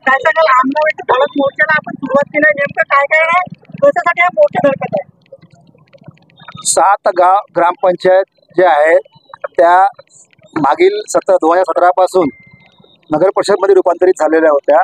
काय सांगाल आमदारांच्या धडक मोर्चाला आपण सुरुवात केली, नेमकं काय काय आहे, कशासाठी हा मोर्चा धडकत आहे? 7 ग्रामपंचायत जे आहेत त्या मागील 2017 पासून नगर परिषदमध्ये रूपांतरित झालेल्या होत्या,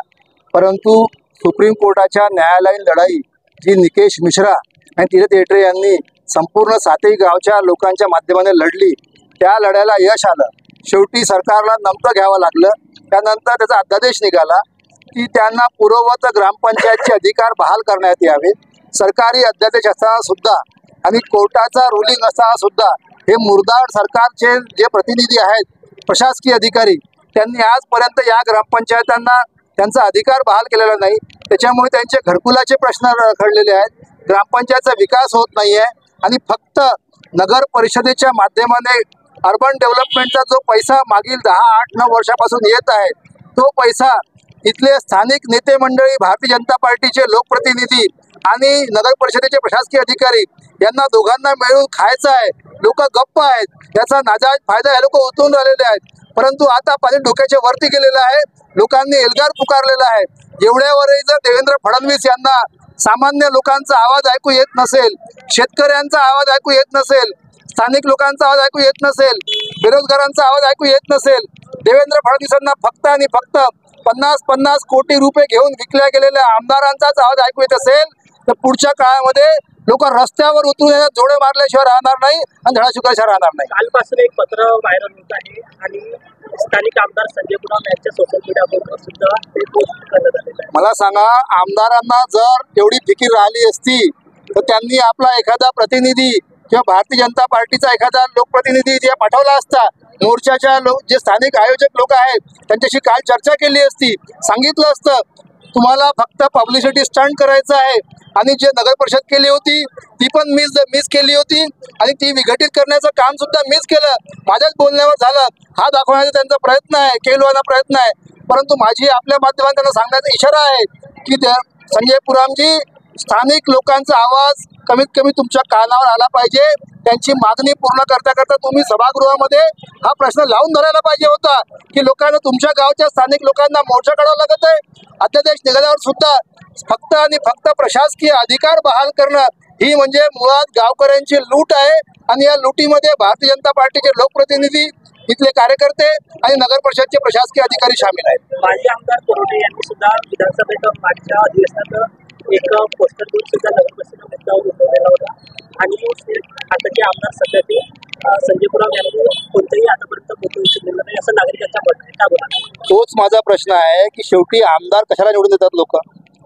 परंतु सुप्रीम कोर्टाच्या न्यायालयीन लढाई जी निकेश मिश्रा आणि तीरथ येटरे यांनी संपूर्ण 7ही गावच्या लोकांच्या माध्यमाने लढली, त्या लढ्याला यश आलं. शेवटी सरकारला नमतं घ्यावं लागलं. त्यानंतर त्याचा अध्यादेश निघाला की त्यांना पूर्ववत ग्रामपंचायतचे अधिकार बहाल करण्यात यावे. सरकारी अध्यादेश असताना सुद्धा आणि कोर्टाचा रुलिंग असताना सुद्धा हे मुरदाड सरकारचे जे प्रतिनिधी आहेत, प्रशासकीय अधिकारी, त्यांनी आजपर्यंत या ग्रामपंचायतांना त्यांचा अधिकार बहाल केलेला नाही. त्याच्यामुळे त्यांचे घरकुलाचे प्रश्न रखडलेले आहेत. ग्रामपंचायतचा विकास होत नाही आहे आणि फक्त नगर परिषदेच्या माध्यमाने अर्बन डेव्हलपमेंटचा जो पैसा मागील 10, 8, 9 वर्षापासून येत आहे, तो पैसा इथले स्थानिक नेते मंडळी, भारतीय जनता पार्टीचे लोकप्रतिनिधी आणि नगर परिषदेचे प्रशासकीय अधिकारी यांना दोघांना मिळून खायचा आहे. लोक गप्प आहेत, याचा नाजायज फायदा हे लोक उचलून राहिलेले आहेत. परंतु आता पाणी डोक्याच्या वरती गेलेलं आहे. लोकांनी एल्गार पुकारलेला आहे. एवढ्यावरही जर देवेंद्र फडणवीस यांना सामान्य लोकांचा आवाज ऐकू येत नसेल, शेतकऱ्यांचा आवाज ऐकू येत नसेल, स्थानिक लोकांचा आवाज ऐकू येत नसेल, बेरोजगारांचा आवाज ऐकू येत नसेल, देवेंद्र फडणवीसांना फक्त आणि फक्त 50-50 कोटी रुपये घेऊन विकल्या गेलेल्या आमदारांचाच आवाज ऐकू येत असेल, तर पुढच्या काळामध्ये लोक रस्त्यावर उतरून जोडे मारल्याशिवाय राहणार नाही आणि धडाशिवाय राहणार नाही. कालपासून एक पत्र व्हायरल होत आहे आणि स्थानिक आमदार संजय पुराम यांच्या सोशल मीडियावर सुद्धा ते पोस्ट करण्यात आलेलं आहे. मला सांगा, आमदारांना जर एवढी फिकीर राहिली असती तर त्यांनी आपला एखादा प्रतिनिधी किंवा भारतीय जनता पार्टीचा एखादा लोकप्रतिनिधी जे पाठवला असता. मोर्चाच्या जे स्थानिक आयोजक लोक आहेत त्यांच्याशी काल चर्चा केली असती, सांगितलं असतं तुम्हाला फक्त पब्लिसिटी स्टंट करायचं आहे आणि जे नगर परिषद केली होती ती पण मिस केली होती आणि ती विघटित करण्याचं काम सुद्धा मिस केलं. माझ्याच बोलण्यावर झालं, हा दाखवण्याचा त्यांचा प्रयत्न आहे, केलवाना प्रयत्न आहे. परंतु माझी आपल्या माध्यमातून त्यांना सांगण्याचा इशारा आहे की संजय पुरामजी, स्थानिक लोकांचा आवाज कमीत कमी तुमच्या कानावर आला पाहिजे. त्यांची मागणी पूर्ण करता करता तुम्ही सभागृहामध्ये हा प्रश्न लावून धरायला पाहिजे होता की लोकांना, तुमच्या गावच्या स्थानिक लोकांना मोर्चा काढावा लागत आहे. अध्यादेश निघाल्यावर सुद्धा फक्त आणि फक्त प्रशासकीय अधिकार बहाल करणं ही म्हणजे मुळात गावकऱ्यांची लूट आहे आणि या लुटीमध्ये भारतीय जनता पार्टीचे लोकप्रतिनिधी, इथले कार्यकर्ते आणि नगर परिषदचे प्रशासकीय अधिकारी सामील आहेत. माजी आमदार कोरोटे यांनी सुद्धा विधानसभेत मागच्या अधिवेशनात एक पोस्टर देऊन सुद्धा नगर परिषद मुद्द्यावर उठवलेला होता आणि आताचे आमदार सध्या ते संजय पुराम यांनी कोणतंही आतापर्यंत मुद्दा उचललेला नाही असं नागरिकांच्या मत काय बोला? तोच माझा प्रश्न आहे की शेवटी आमदार कशाला निवडून देतात लोक,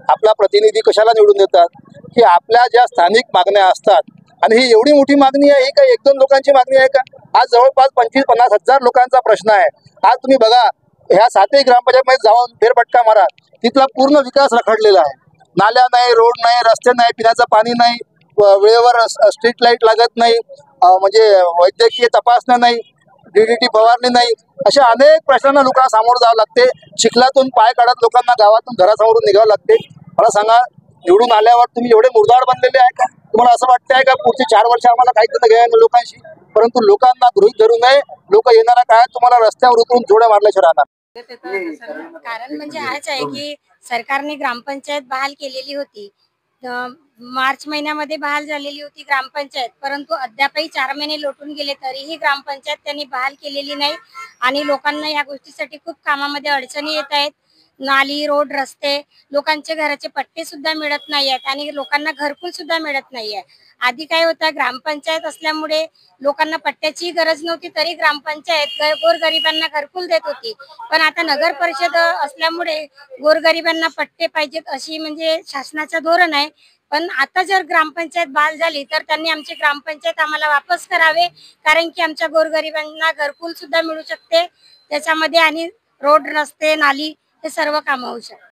आपला प्रतिनिधी कशाला निवडून देतात की आपल्या ज्या स्थानिक मागण्या असतात. आणि ही एवढी मोठी मागणी आहे, ही काही 1-2 लोकांची मागणी आहे का? आज जवळपास 25-50 हजार लोकांचा प्रश्न आहे. आज तुम्ही बघा, ह्या 7ही ग्रामपंचायतमध्ये जाऊन फेरफटका मारा, तिथला पूर्ण विकास रखडलेला आहे. नाल्या नाही, रोड नाही, रस्ते नाही, पिण्याचं पाणी नाही, वेळेवर स्ट्रीट लाईट लागत नाही, म्हणजे वैद्यकीय तपासण्या नाही, DDT फवारणी नाही, अशा अनेक प्रश्नांना लोकांना सामोरं जावं लागते. चिखलातून पाय काढत लोकांना गावातून घरासमोरून निघावं लागते. मला सांगा, निवडून आल्यावर तुम्ही एवढे मुरदाड बनलेले आहे का? तुम्हाला असं वाटतंय का पुढची 4 वर्ष आम्हाला काही त्यांना घ्यायला लोकांशी? परंतु लोकांना गृहीत धरू नये. लोक येणारा काळात तुम्हाला रस्त्यावर उतरून जोड्या मारल्याशिवाय राहणार. कारण म्हणजे हाच आहे की सरकारने ग्रामपंचायत बहाल केलेली होती. मार्च महिन्यामध्ये बहाल झालेली होती ग्रामपंचायत, परंतु अद्यापही 4 महिने लोटून गेले तरीही ग्रामपंचायत त्यांनी बहाल केलेली नाही आणि लोकांना या गोष्टीसाठी खूप कामामध्ये अडचणी येत आहेत. नाली, रोड, रस्ते, लोकांचे घराचे पट्टे सुद्धा मिळत नाही आहेत आणि लोकांना घरकुल सुद्धा मिळत नाहीये. आधी काय होतं, ग्रामपंचायत असल्यामुळे लोकांना पट्ट्याची गरज नव्हती तरी ग्रामपंचायत गोरगरिबांना घरकुल देत होती. पण आता नगर परिषद असल्यामुळे गोरगरिबांना पट्टे पाहिजेत अशी म्हणजे शासनाचं धोरण आहे. पण आता जर ग्रामपंचायत बहाल झाली तर त्यांनी आमची ग्रामपंचायत आम्हाला वापस करावे, कारण की आमच्या गोरगरिबांना घरकुल सुद्धा मिळू शकते त्याच्यामध्ये आणि रोड, रस्ते, नाली हे सर्व कामं होऊ शकतात.